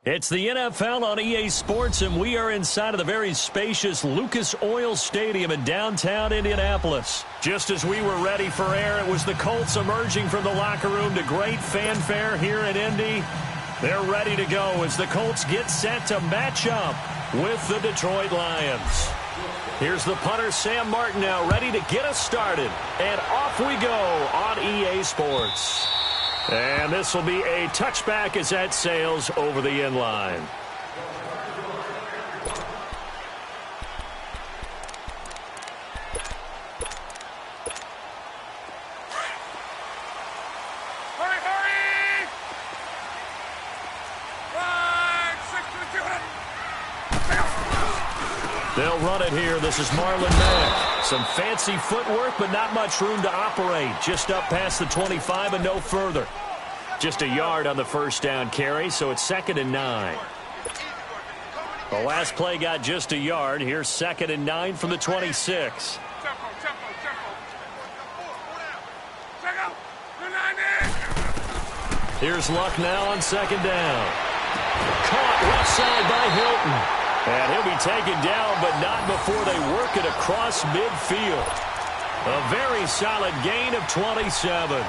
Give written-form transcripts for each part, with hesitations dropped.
It's the NFL on EA Sports, and we are inside of the very spacious Lucas Oil Stadium in downtown Indianapolis. Just as we were ready for air, it was the Colts emerging from the locker room to great fanfare here in Indy. They're ready to go as the Colts get set to match up with the Detroit Lions. Here's the punter, Sam Martin, now ready to get us started. And off we go on EA Sports. And this will be a touchback as that sails over the end line. They'll run it here. This is Marlon Mack. Some fancy footwork, but not much room to operate. Just up past the 25 and no further. Just a yard on the first down carry, so it's 2nd and 9. The last play got just a yard. Here's 2nd and 9 from the 26. Here's Luck now on 2nd down. Caught left side by Hilton. And he'll be taken down, but not before they work it across midfield. A very solid gain of 27.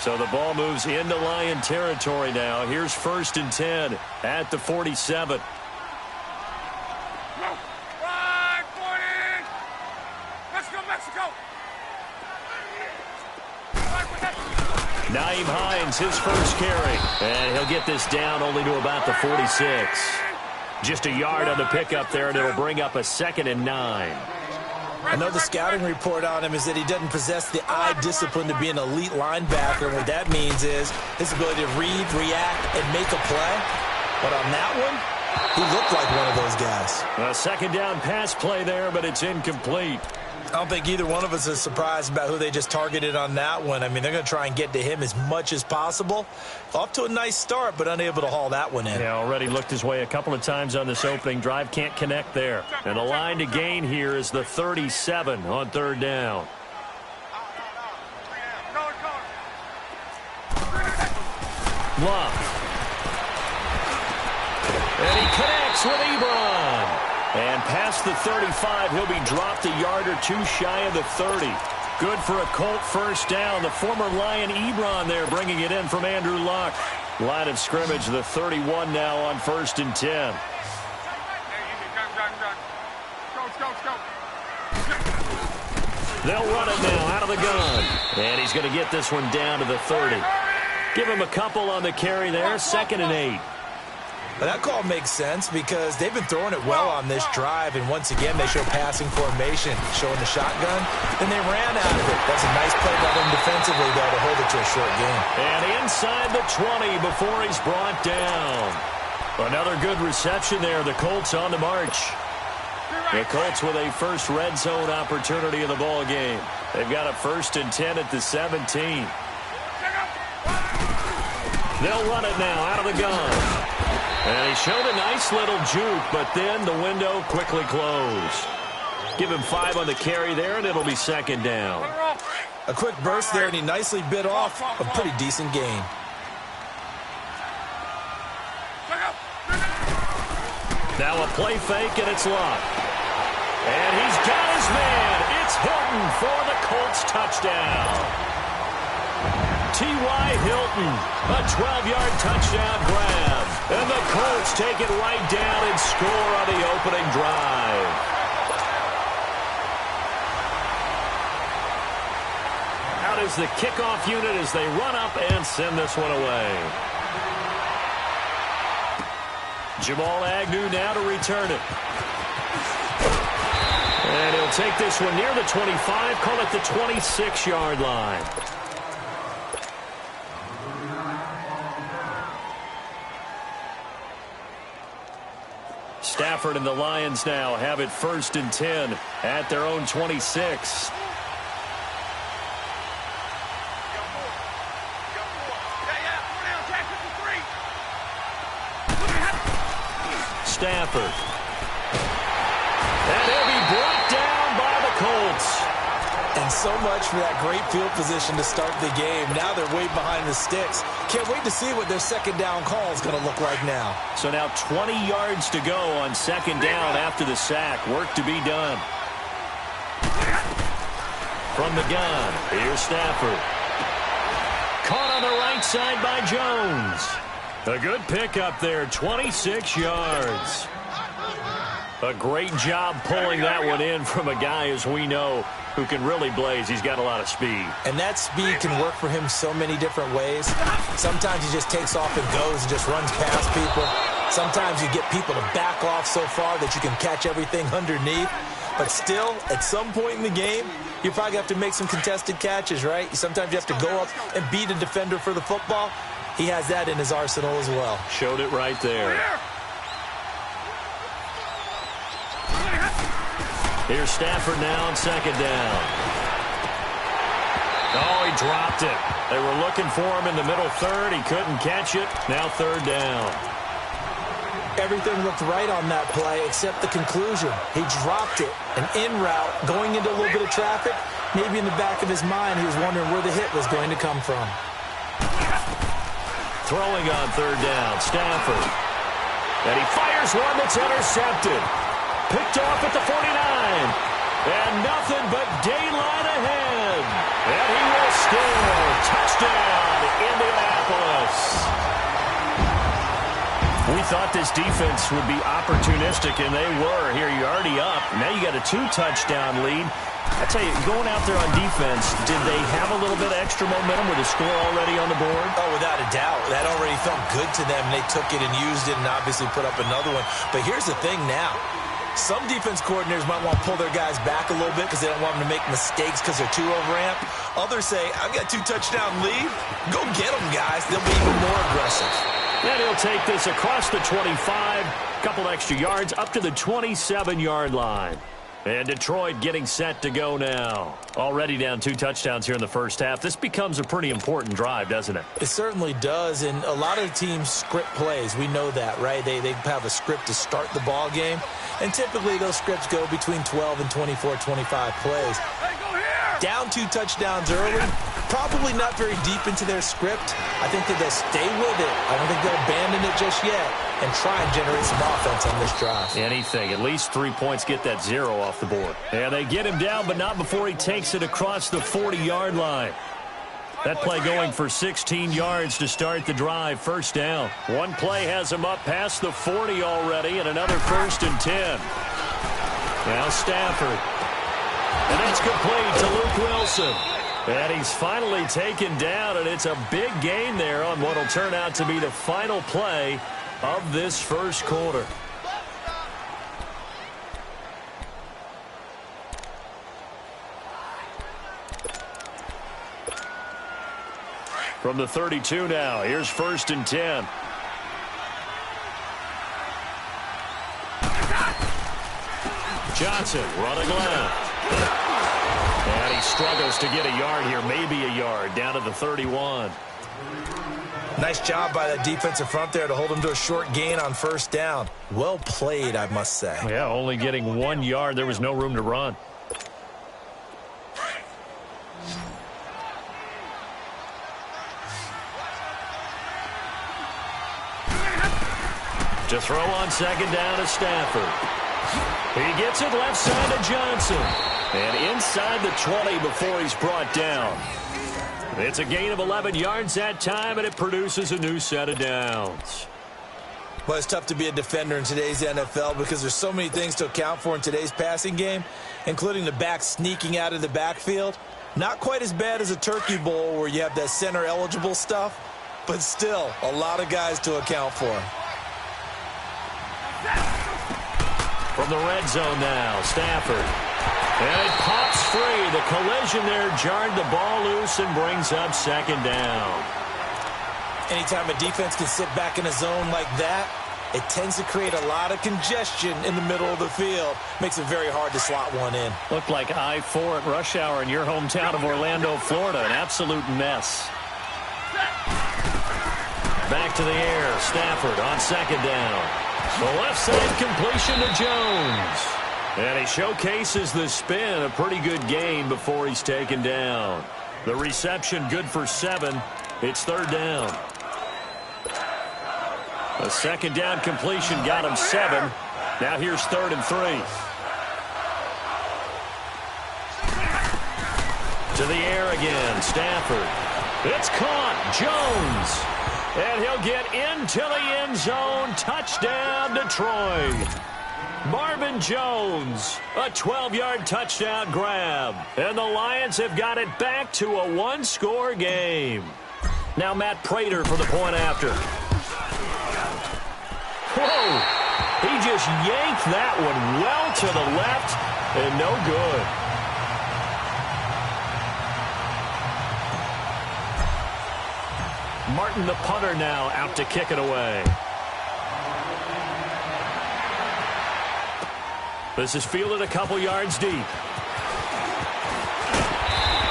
So the ball moves into Lion territory now. Here's 1st and 10 at the 47. Nyheim Hines, his first carry. And he'll get this down only to about the 46. Just a yard on the pickup there, and it'll bring up a 2nd and 9. I know the scouting report on him is that he doesn't possess the eye discipline to be an elite linebacker. And what that means is his ability to read, react, and make a play. But on that one, he looked like one of those guys. A 2nd down pass play there, but it's incomplete. I don't think either one of us is surprised about who they just targeted on that one. I mean, they're going to try and get to him as much as possible. Off to a nice start, but unable to haul that one in. Yeah, already looked his way a couple of times on this opening drive. Can't connect there. And the line to gain here is the 37 on 3rd down. Luck. And he connects with Ebron. And past the 35, he'll be dropped a yard or two shy of the 30. Good for a Colt first down. The former Lion Ebron there bringing it in from Andrew Luck. Line of scrimmage, the 31 now on 1st and 10. They'll run it now out of the gun. And he's going to get this one down to the 30. Give him a couple on the carry there, 2nd and 8. That call makes sense because they've been throwing it well on this drive, and once again they show passing formation, showing the shotgun, and they ran out of it. That's a nice play by them defensively, though, to hold it to a short game. And inside the 20 before he's brought down. Another good reception there. The Colts on the march. The Colts with a first red zone opportunity in the ball game. They've got a 1st and 10 at the 17. They'll run it now out of the gun. And he showed a nice little juke, but then the window quickly closed. Give him 5 on the carry there, and it'll be 2nd down. A quick burst there, and he nicely bit off a pretty decent gain. Now a play fake, and it's Luck. And he's got his man. It's Hilton for the Colts touchdown. T.Y. Hilton, a 12-yard touchdown grab. And the Colts take it right down and score on the opening drive. Out is the kickoff unit as they run up and send this one away. Jamal Agnew now to return it. And he'll take this one near the 25, call it the 26-yard line. Stafford and the Lions now have it 1st and 10 at their own 26. Stafford so much for that great field position to start the game. Now they're way behind the sticks. Can't wait to see what their second down call is going to look like now. So now 20 yards to go on second down after the sack. Work to be done. From the gun, here's Stafford. Caught on the right side by Jones. A good pickup there, 26 yards. A great job pulling that one in from a guy, as we know, who can really blaze. He's got a lot of speed. And that speed can work for him so many different ways. Sometimes he just takes off and goes and just runs past people. Sometimes you get people to back off so far that you can catch everything underneath. But still, at some point in the game, you probably have to make some contested catches, right? Sometimes you have to go up and beat a defender for the football. He has that in his arsenal as well. Showed it right there. Here's Stafford now on second down. Oh, he dropped it. They were looking for him in the middle third. He couldn't catch it. Now third down. Everything looked right on that play except the conclusion. He dropped it. An in route, going into a little bit of traffic. Maybe in the back of his mind, he was wondering where the hit was going to come from. Throwing on third down, Stafford. And he fires one that's intercepted. Picked off at the 49. And nothing but daylight ahead. And he will score. Touchdown, Indianapolis. We thought this defense would be opportunistic, and they were. Here, you're already up. Now you got a 2-touchdown lead. I tell you, going out there on defense, did they have a little bit of extra momentum with a score already on the board? Oh, without a doubt. That already felt good to them. They took it and used it and obviously put up another one. But here's the thing now. Some defense coordinators might want to pull their guys back a little bit because they don't want them to make mistakes because they're too overamped. Others say, I've got 2-touchdown lead. Go get them, guys. They'll be even more aggressive. And he'll take this across the 25, a couple extra yards, up to the 27-yard line. And Detroit getting set to go now. Already down 2 touchdowns here in the first half. This becomes a pretty important drive, doesn't it? It certainly does, and a lot of teams script plays. We know that, right? They have a script to start the ball game, and typically those scripts go between 12 and 24, 25 plays. Down 2 touchdowns early, probably not very deep into their script. I think that they'll stay with it. I don't think they'll abandon it just yet and try and generate some offense on this drive. Anything. At least 3 points, get that 0 off the board. And they get him down, but not before he takes it across the 40-yard line. That play going for 16 yards to start the drive. First down. One play has him up past the 40 already, and another 1st and 10. Now Stafford. And it's complete to Luke Wilson. And he's finally taken down, and it's a big gain there on what will turn out to be the final play of this first quarter. From the 32 now, here's 1st and 10. Johnson running left. And he struggles to get a yard here, maybe a yard, down to the 31. Nice job by that defensive front there to hold him to a short gain on first down. Well played, I must say. Yeah, only getting 1 yard. There was no room to run. To throw on second down to Stafford. He gets it left side to Johnson. And inside the 20 before he's brought down. It's a gain of 11 yards that time, and it produces a new set of downs. Well, it's tough to be a defender in today's NFL because there's so many things to account for in today's passing game, including the back sneaking out of the backfield. Not quite as bad as a Turkey Bowl where you have that center-eligible stuff, but still a lot of guys to account for. From the red zone now, Stafford. And it pops free. The collision there jarred the ball loose and brings up second down. Anytime a defense can sit back in a zone like that, it tends to create a lot of congestion in the middle of the field. Makes it very hard to slot one in. Looked like I-4 at rush hour in your hometown of Orlando, Florida. An absolute mess. Back to the air. Stafford on second down. The left side completion to Jones. And he showcases the spin, a pretty good gain before he's taken down. The reception good for 7. It's third down. A second down completion got him 7. Now here's 3rd and 3. To the air again, Stafford. It's caught, Jones. And he'll get into the end zone. Touchdown, Detroit. Marvin Jones, a 12-yard touchdown grab. And the Lions have got it back to a one-score game. Now Matt Prater for the point after. Whoa! He just yanked that one well to the left and no good. Martin, the punter, now out to kick it away. This is fielded a couple yards deep.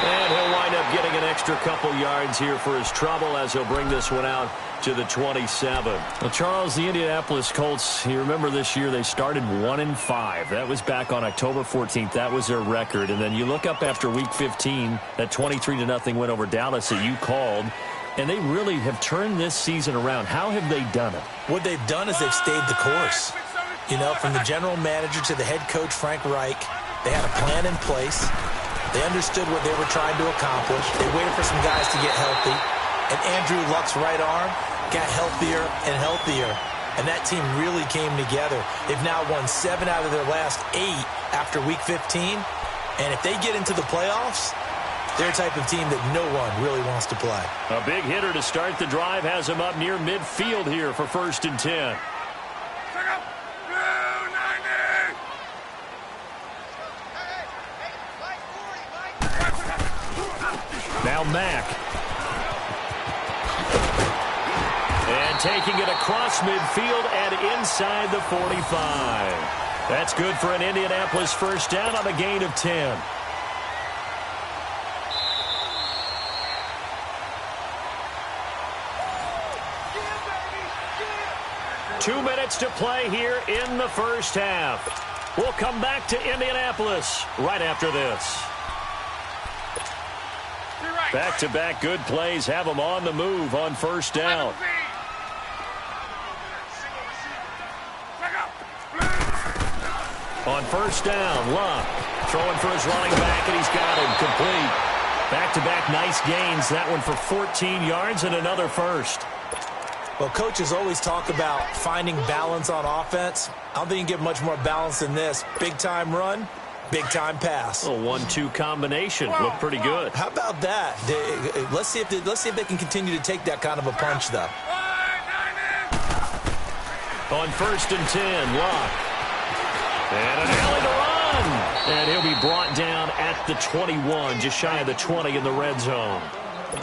And he'll wind up getting an extra couple yards here for his trouble as he'll bring this one out to the 27. Well, Charles, the Indianapolis Colts, you remember this year they started 1-5. That was back on October 14th. That was their record. And then you look up after Week 15, that 23-0 win over Dallas that you called. And they really have turned this season around. How have they done it? What they've done is they've stayed the course. You know, from the general manager to the head coach, Frank Reich, they had a plan in place. They understood what they were trying to accomplish. They waited for some guys to get healthy. And Andrew Luck's right arm got healthier and healthier. And that team really came together. They've now won 7 out of their last 8 after Week 15. And if they get into the playoffs, they're a type of team that no one really wants to play. A big hitter to start the drive has him up near midfield here for 1st and 10. Now Mack. And taking it across midfield and inside the 45. That's good for an Indianapolis first down on a gain of 10. Two minutes to play here in the first half. We'll come back to Indianapolis right after this. Back-to-back good plays have them on the move on first down. On first down, Luck throwing for his running back, and he's got him complete. Back-to-back nice gains. That one for 14 yards and another first. Well, coaches always talk about finding balance on offense. I don't think you can get much more balance than this. Big-time run, big-time pass. A 1-2 combination. Looked pretty good. How about that? Let's see if they can continue to take that kind of a punch, though. On 1st and 10, Luck. And an alley to run. And he'll be brought down at the 21, just shy of the 20 in the red zone.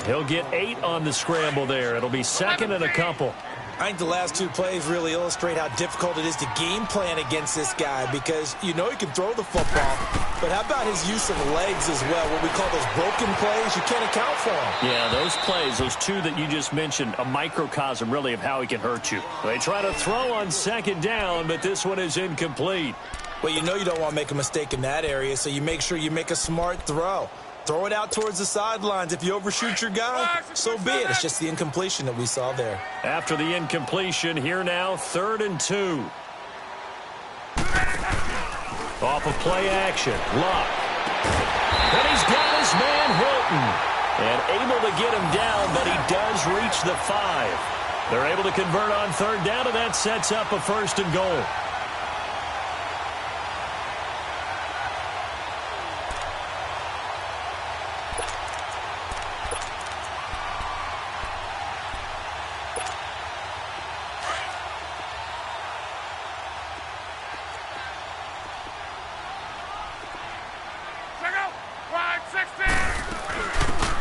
He'll get 8 on the scramble there. It'll be 2nd and a couple. I think the last 2 plays really illustrate how difficult it is to game plan against this guy, because you know he can throw the football, but how about his use of legs as well? What we call those broken plays, you can't account for them. Yeah, those plays, those 2 that you just mentioned, a microcosm really of how he can hurt you. They try to throw on 2nd down, but this one is incomplete. Well, you know you don't want to make a mistake in that area, so you make sure you make a smart throw. Throw it out towards the sidelines. If you overshoot your guy, so be it. It's just the incompletion that we saw there. After the incompletion, here now, 3rd and 2. Off of play action, Luck. And he's got his man Hilton. And able to get him down, but he does reach the 5. They're able to convert on 3rd down, and that sets up a 1st and goal.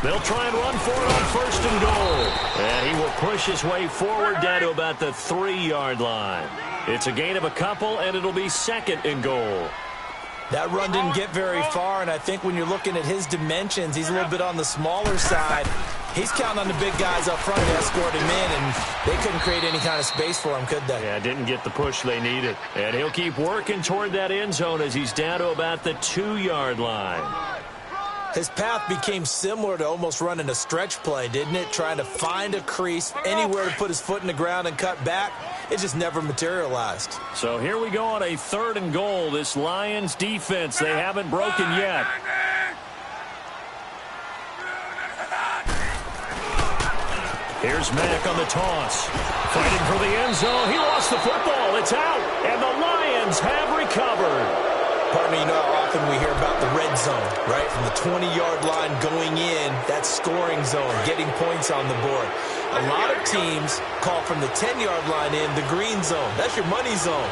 They'll try and run for it on 1st and goal. And he will push his way forward down to about the 3-yard line. It's a gain of a couple, and it'll be 2nd and goal. That run didn't get very far, and I think when you're looking at his dimensions, he's a little bit on the smaller side. He's counting on the big guys up front to escort him in, and they couldn't create any kind of space for him, could they? Yeah, didn't get the push they needed. And he'll keep working toward that end zone as he's down to about the 2-yard line. His path became similar to almost running a stretch play, didn't it? Trying to find a crease, anywhere to put his foot in the ground and cut back. It just never materialized. So here we go on a 3rd and goal. This Lions defense, they haven't broken yet. Here's Mack on the toss. Fighting for the end zone. He lost the football. It's out. And the Lions have recovered. Partner, you know how often we hear about the red zone, right? From the 20-yard line going in, that scoring zone, getting points on the board. A lot of teams call from the 10-yard line in the green zone. That's your money zone.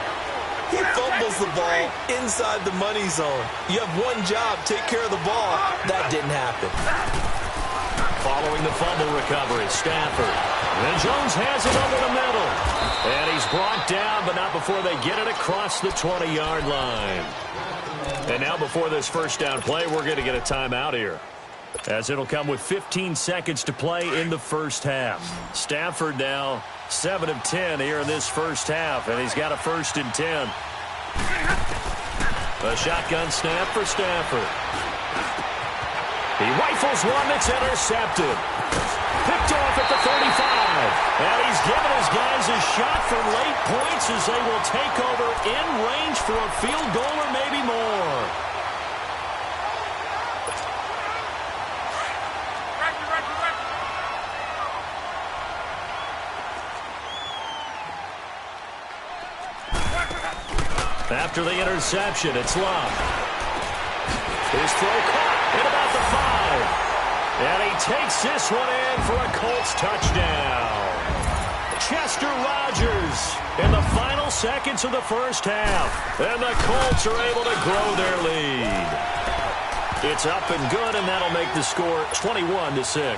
He fumbles the ball inside the money zone. You have one job, take care of the ball. That didn't happen. Following the fumble recovery, Stafford. And Jones has it over the middle. And he's brought down, but not before they get it across the 20-yard line. And now before this first down play, we're going to get a timeout here, as it'll come with 15 seconds to play in the first half. Stafford now 7 of 10 here in this first half, and he's got a 1st and 10. A shotgun snap for Stafford. He rifles one that's intercepted. Picked off at the 35. And he's given his guys a shot for late points as they will take over in range for a field goal or maybe more. After the interception, it's Love. His throw caught at about the 5. And he takes this one in for a Colts touchdown. Chester Rogers in the final seconds of the first half. And the Colts are able to grow their lead. It's up and good, and that'll make the score 21-6.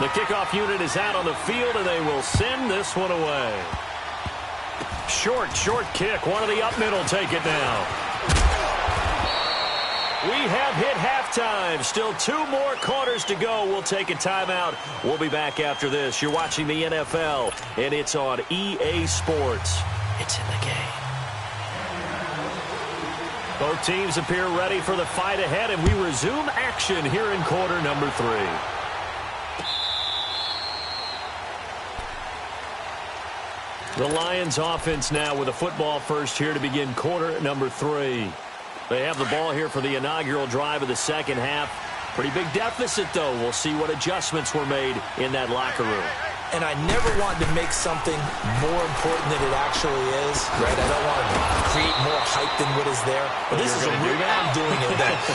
The kickoff unit is out on the field, and they will send this one away. Short kick. One of the up middle take it now. We have hit halftime. Still 2 more quarters to go. We'll take a timeout. We'll be back after this. You're watching the NFL, and it's on EA Sports. It's in the game. Both teams appear ready for the fight ahead, and we resume action here in quarter number 3. The Lions offense now with a football first here to begin quarter number 3. They have the ball here for the inaugural drive of the second half. Pretty big deficit, though. We'll see what adjustments were made in that locker room. And I never want to make something more important than it actually is, right? I don't want to create more hype than what is there. But this is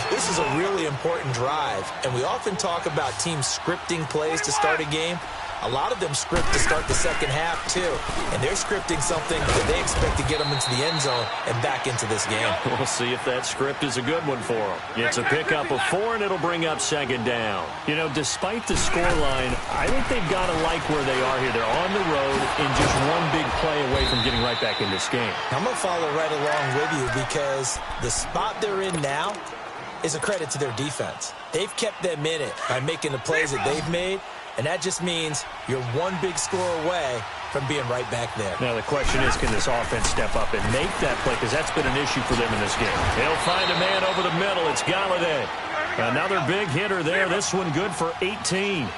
This is a really important drive. And we often talk about teams scripting plays to start a game. A lot of them script to start the second half, too. And they're scripting something that they expect to get them into the end zone and back into this game. We'll see if that script is a good one for them. It's a pickup of 4, and it'll bring up second down. You know, despite the scoreline, I think they've got to like where they are here. They're on the road and just one big play away from getting right back in this game. I'm going to follow right along with you because the spot they're in now is a credit to their defense. They've kept them in it by making the plays that they've made. And that just means you're one big score away from being right back there. Now, the question is, can this offense step up and make that play? Because that's been an issue for them in this game. They'll find a man over the middle. It's Galladay. Another big hitter there. This one good for 18.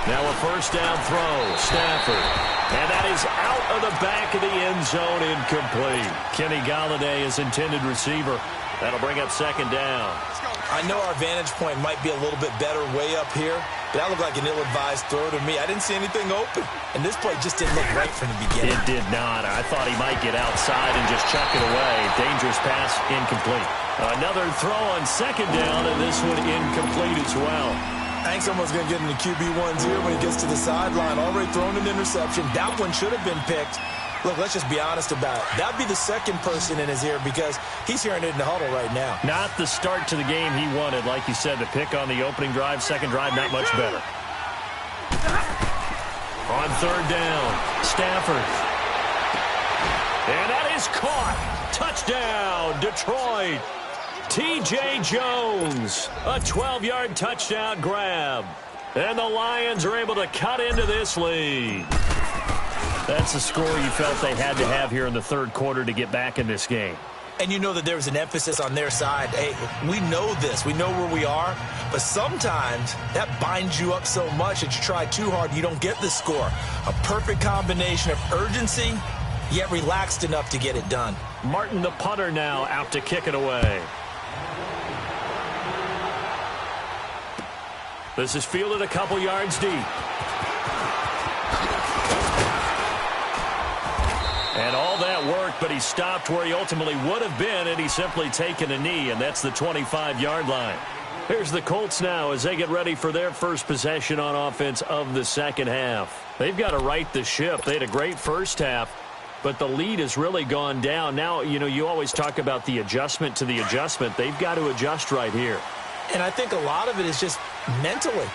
Now a first down throw. Stafford. And that is out of the back of the end zone, incomplete. Kenny Galladay is intended receiver. That'll bring up second down. I know our vantage point might be a little bit better way up here, but that looked like an ill-advised throw to me. I didn't see anything open, and this play just didn't look right from the beginning. It did not. I thought he might get outside and just chuck it away. Dangerous pass, incomplete. Another throw on second down, and this one incomplete as well. I think someone's going to get in the QB1's ear when he gets to the sideline. Already thrown an interception. That one should have been picked. Look, let's just be honest about it. That would be the second person in his ear because he's hearing it in the huddle right now. Not the start to the game he wanted. Like you said, the pick on the opening drive, second drive, not much better. On third down, Stafford. And that is caught. Touchdown, Detroit. T.J. Jones, a 12-yard touchdown grab. And the Lions are able to cut into this lead. That's the score you felt they had to have here in the third quarter to get back in this game. And you know that there was an emphasis on their side. Hey, we know this. We know where we are. But sometimes that binds you up so much that you try too hard, you don't get the score. A perfect combination of urgency, yet relaxed enough to get it done. Martin, the punter, now out to kick it away. This is fielded a couple yards deep. And all that worked, but he stopped where he ultimately would have been, and he's simply taken a knee, and that's the 25-yard line. Here's the Colts now as they get ready for their first possession on offense of the second half. They've got to right the ship. They had a great first half, but the lead has really gone down. Now, you know, you always talk about the adjustment to the adjustment. They've got to adjust right here. And I think a lot of it is just mentally.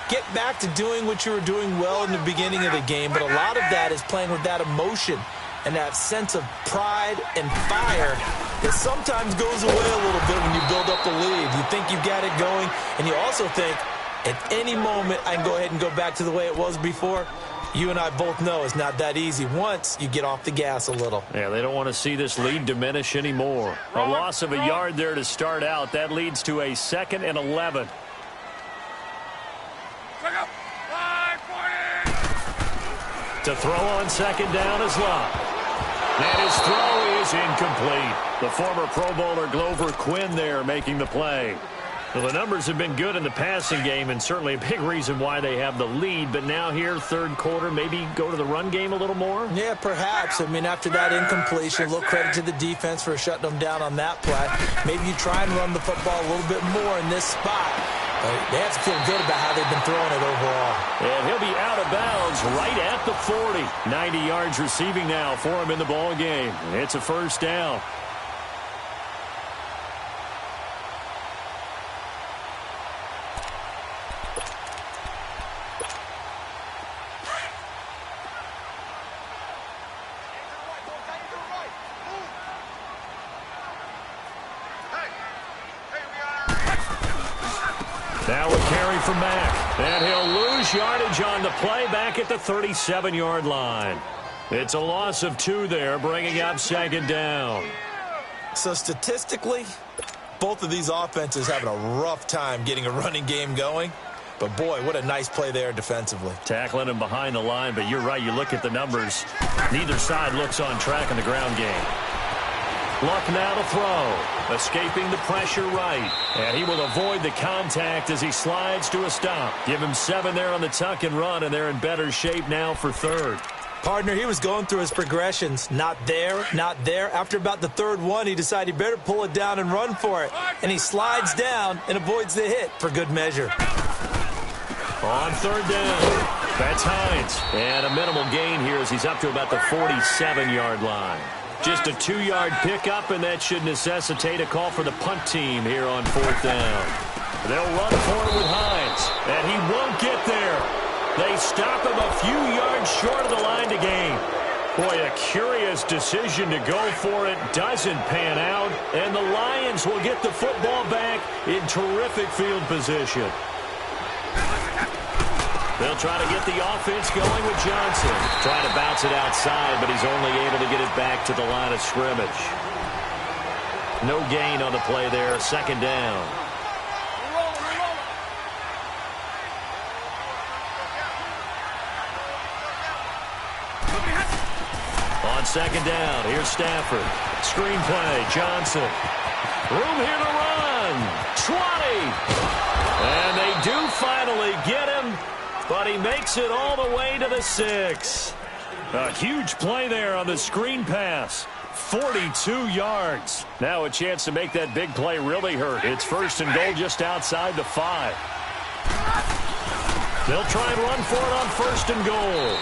Get back to doing what you were doing well in the beginning of the game, but a lot of that is playing with that emotion and that sense of pride and fire that sometimes goes away a little bit when you build up the lead. You think you've got it going, and you also think, at any moment, I can go ahead and go back to the way it was before. You and I both know it's not that easy once you get off the gas a little. Yeah, they don't want to see this lead diminish anymore. A loss of a yard there to start out. That leads to a 2nd and 11. To throw on second down is Love. And his throw is incomplete. The former Pro Bowler Glover Quinn there making the play. Well, the numbers have been good in the passing game, and certainly a big reason why they have the lead. But now here, third quarter, maybe go to the run game a little more? Yeah, perhaps. I mean, after that incompletion, a little credit to the defense for shutting them down on that play. Maybe you try and run the football a little bit more in this spot. They have to feel good about how they've been throwing it overall. And he'll be out of bounds right at the 40. 90 yards receiving now for him in the ball game. It's a first down. Now a carry from Mack, and he'll lose yardage on the play back at the 37-yard line. It's a loss of 2 there, bringing up second down. So statistically, both of these offenses having a rough time getting a running game going. But, boy, what a nice play there defensively. Tackling him behind the line, but you're right, you look at the numbers. Neither side looks on track in the ground game. Luck now to throw. Escaping the pressure right. And he will avoid the contact as he slides to a stop. Give him 7 there on the tuck and run, and they're in better shape now for third. Partner, he was going through his progressions. Not there, not there. After about the third one, he decided he better pull it down and run for it. And he slides down and avoids the hit for good measure. On third down, that's Hines. And a minimal gain here as he's up to about the 47-yard line. Just a 2-yard pickup, and that should necessitate a call for the punt team here on fourth down. They'll run for it with Hines, and he won't get there. They stop him a few yards short of the line to gain. Boy, a curious decision to go for it. Doesn't pan out, and the Lions will get the football back in terrific field position. They'll try to get the offense going with Johnson. Trying to bounce it outside, but he's only able to get it back to the line of scrimmage. No gain on the play there. Second down. On second down, here's Stafford. Screen play, Johnson. Room here to run. 20. And they do finally get him. But he makes it all the way to the 6. A huge play there on the screen pass. 42 yards. Now a chance to make that big play really hurt. It's first and goal just outside the 5. They'll try and run for it on first and goal.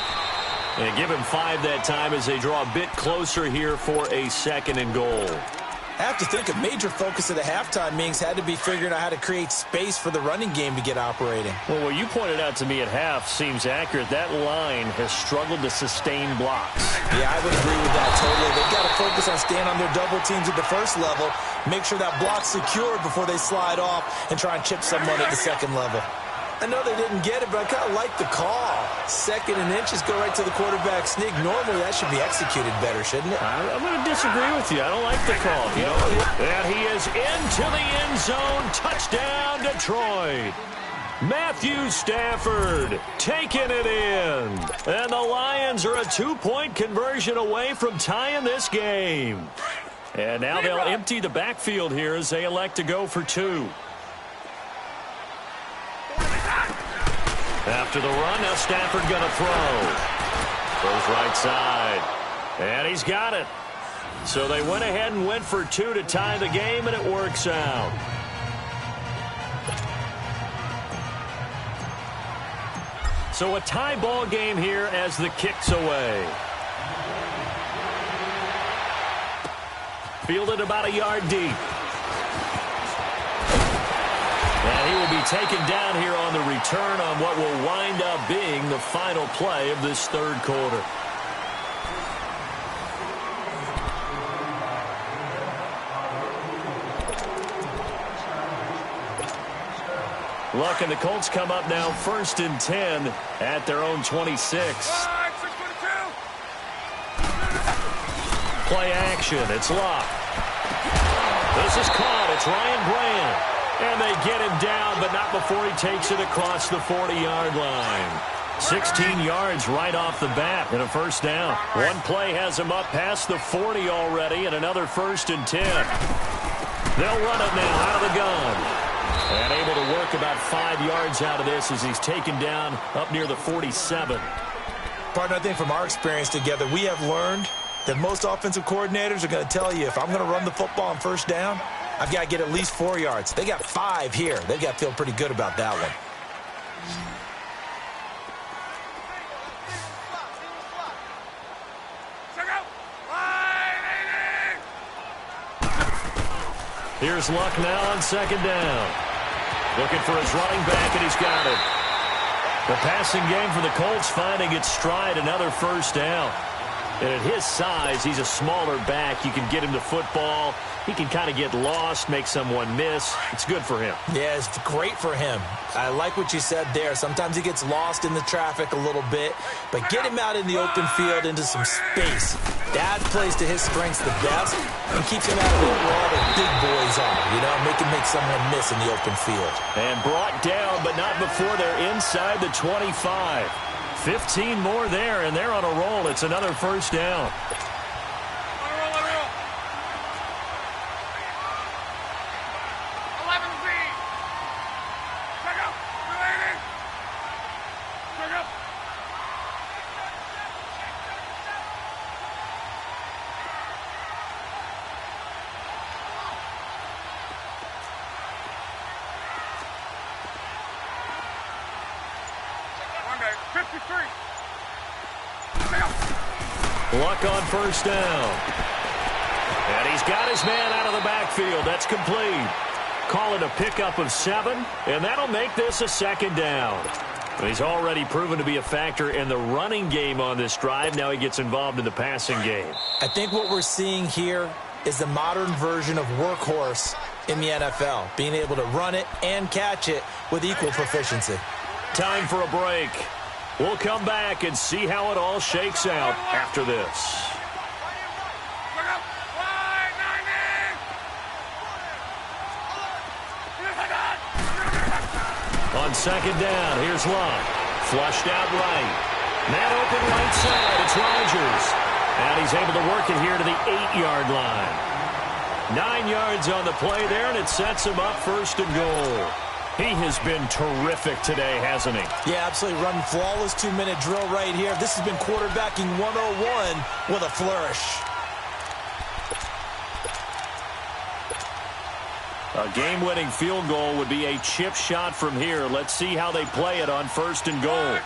And give him 5 that time as they draw a bit closer here for a second and goal. I have to think a major focus of the halftime meetings had to be figuring out how to create space for the running game to get operating. Well, what you pointed out to me at half seems accurate. That line has struggled to sustain blocks. Yeah, I would agree with that totally. They've got to focus on staying on their double teams at the first level, make sure that block's secure before they slide off and try and chip someone at the second level. I know they didn't get it, but I kind of like the call. 2nd and inches, go right to the quarterback sneak. Normally, that should be executed better, shouldn't it? I'm going to disagree with you. I don't like the call. You know, and he is into the end zone. Touchdown, Detroit. Matthew Stafford taking it in. And the Lions are a 2-point conversion away from tying this game. And now they'll empty the backfield here as they elect to go for 2. After the run, now Stafford going to throw. Throws right side. And he's got it. So they went ahead and went for 2 to tie the game, and it works out. So a tie ball game here as the kick's away. Fielded about a yard deep. And he will be taken down here on the return on what will wind up being the final play of this third quarter. Luck and the Colts come up now 1st and 10 at their own 26. Play action. It's Luck. This is caught. It's Ryan Bland. And they get him down, but not before he takes it across the 40-yard line. 16 yards right off the bat and a first down. One play has him up past the 40 already and another 1st and 10. They'll run it now out of the gun. And able to work about 5 yards out of this as he's taken down up near the 47. Partner, I think from our experience together, we have learned that most offensive coordinators are going to tell you, if I'm going to run the football on first down, I've got to get at least 4 yards. They got 5 here. They've got to feel pretty good about that one. Here's Luck now on 2nd down. Looking for his running back, and he's got it. The passing game for the Colts finding its stride, another first down. And at his size, he's a smaller back. You can get him to football. He can kind of get lost, make someone miss. It's good for him. Yeah, it's great for him. I like what you said there. Sometimes he gets lost in the traffic a little bit, but get him out in the open field into some space. That plays to his strengths the best and keeps him out of it where all the big boys are, you know, make someone miss in the open field. And brought down, but not before they're inside the 25. 15 more there, and they're on a roll. It's another first down. Luck on first down. And he's got his man out of the backfield. That's complete. Call it a pickup of 7, and that'll make this a 2nd down. He's already proven to be a factor in the running game on this drive. Now he gets involved in the passing game. I think what we're seeing here is the modern version of workhorse in the NFL, being able to run it and catch it with equal proficiency. Time for a break. We'll come back and see how it all shakes out after this. On 2nd down, here's Luck. Flushed out right. Man open right side, it's Rodgers. And he's able to work it here to the 8-yard line. 9 yards on the play there, and it sets him up 1st and goal. He has been terrific today, hasn't he? Yeah, absolutely. Running flawless 2-minute drill right here. This has been quarterbacking 101 with a flourish. A game-winning field goal would be a chip shot from here. Let's see how they play it on 1st and goal.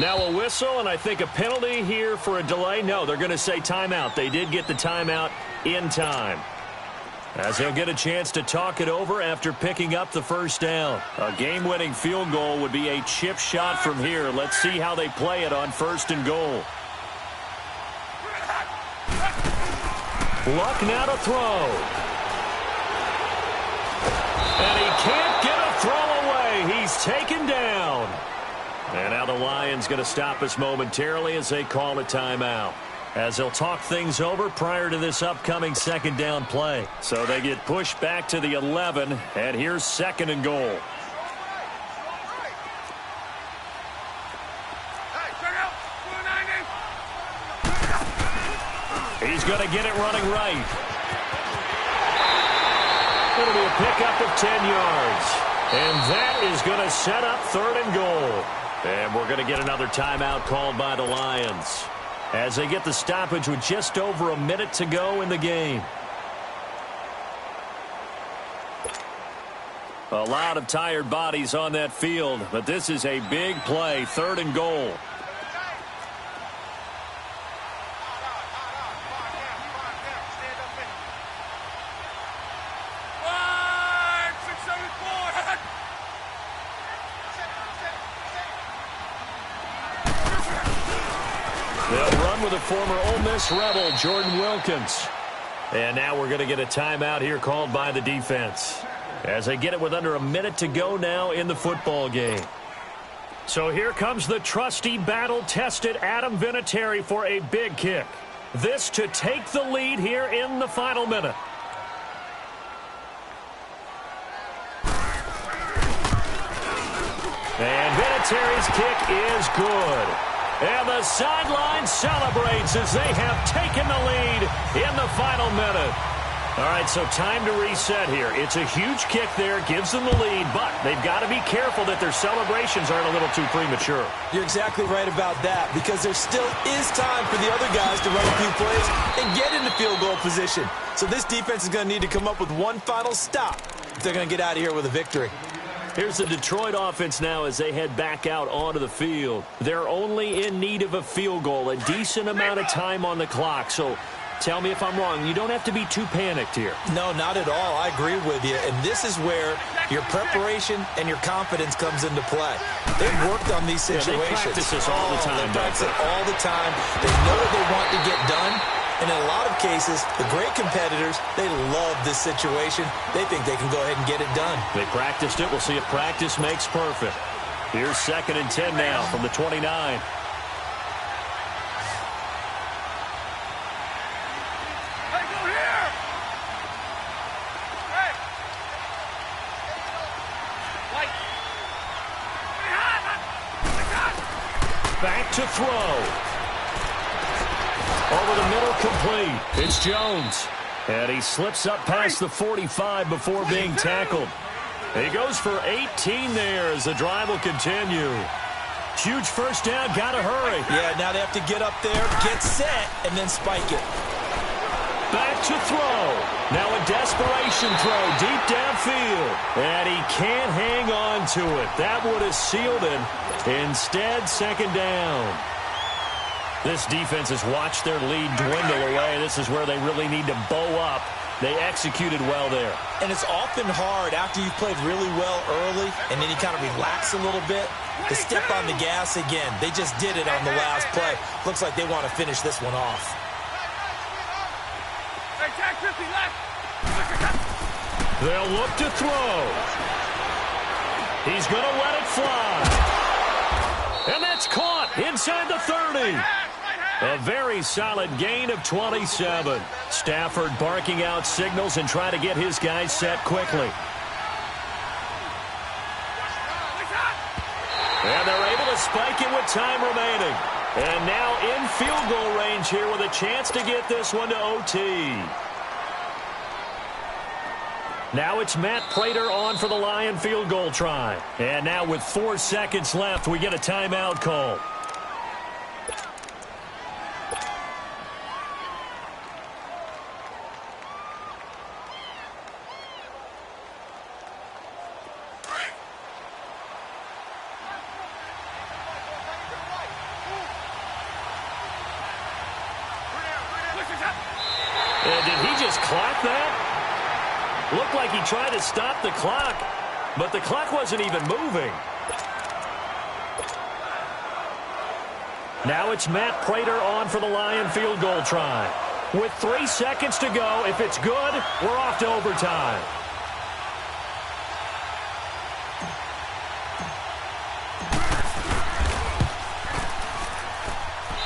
Now a whistle, and I think a penalty here for a delay. No, they're going to say timeout. They did get the timeout in time, as they'll get a chance to talk it over after picking up the first down. A game-winning field goal would be a chip shot from here. Let's see how they play it on 1st and goal. Luck now to throw. And he can't get a throw away. He's taken down. And now the Lions going to stop us momentarily as they call a timeout, as they'll talk things over prior to this upcoming 2nd down play. So they get pushed back to the 11, and here's 2nd and goal. He's going to get it running right. It'll be a pickup of 10 yards. And that is going to set up 3rd and goal. And we're going to get another timeout called by the Lions, as they get the stoppage with just over a minute to go in the game. A lot of tired bodies on that field, but this is a big play, 3rd and goal. They'll run with a former Ole Miss Rebel, Jordan Wilkins. And now we're going to get a timeout here called by the defense, as they get it with under a minute to go now in the football game. So here comes the trusty, battle-tested Adam Vinatieri for a big kick. This to take the lead here in the final minute. And Vinatieri's kick is good. And the sideline celebrates as they have taken the lead in the final minute. All right, so time to reset here. It's a huge kick there, gives them the lead, but they've got to be careful that their celebrations aren't a little too premature. You're exactly right about that, because there still is time for the other guys to run a few plays and get into field goal position. So this defense is going to need to come up with one final stop if they're going to get out of here with a victory. Here's the Detroit offense now as they head back out onto the field. They're only in need of a field goal, a decent amount of time on the clock. So tell me if I'm wrong. You don't have to be too panicked here. No, not at all. I agree with you. And this is where your preparation and your confidence comes into play. They've worked on these situations. Yeah, they practice this all the time. They practice it all the time. They know what they want to get done. And in a lot of cases, the great competitors, they love this situation. They think they can go ahead and get it done. They practiced it. We'll see if practice makes perfect. Here's 2nd and 10 now from the 29. Hey, go here! Hey! White! Back to throw. Over the middle, complete. It's Jones. And he slips up past the 45 before being tackled. He goes for 18 there as the drive will continue. Huge first down, got to hurry. Yeah, now they have to get up there, get set, and then spike it. Back to throw. Now a desperation throw deep downfield. And he can't hang on to it. That would have sealed it. Instead, 2nd down. This defense has watched their lead dwindle away. This is where they really need to bow up. They executed well there. And it's often hard after you've played really well early and then you kind of relax a little bit to step on the gas again. They just did it on the last play. Looks like they want to finish this one off. Hey, tag 50 left! They'll look to throw. He's going to let it fly. And that's caught inside the 30. A very solid gain of 27. Stafford barking out signals and trying to get his guys set quickly. And they're able to spike it with time remaining. And now in field goal range here with a chance to get this one to OT. Now it's Matt Prater on for the Lion field goal try. And now with 4 seconds left, we get a timeout call. And did he just clock that? Looked like he tried to stop the clock, but the clock wasn't even moving. Now it's Matt Prater on for the Lion field goal try. With 3 seconds to go, if it's good, we're off to overtime.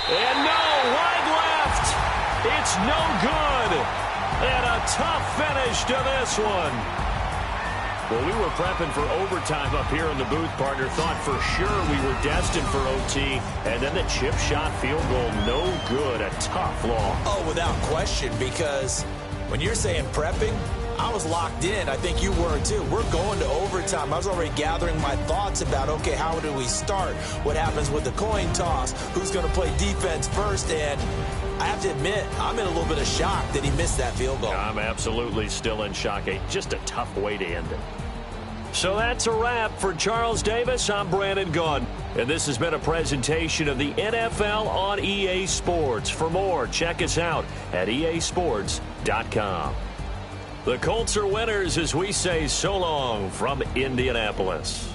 And no, wide left. It's no good. And a tough finish to this one. Well, we were prepping for overtime up here in the booth, partner. Thought for sure we were destined for OT. And then the chip shot field goal, no good. A tough loss. Oh, without question, because when you're saying prepping, I was locked in. I think you were too. We're going to overtime. I was already gathering my thoughts about, okay, how do we start? What happens with the coin toss? Who's going to play defense first? And I have to admit, I'm in a little bit of shock that he missed that field goal. I'm absolutely still in shock. Just a tough way to end it. So that's a wrap for Charles Davis. I'm Brandon Gaudin, and this has been a presentation of the NFL on EA Sports. For more, check us out at easports.com. The Colts are winners as we say so long from Indianapolis.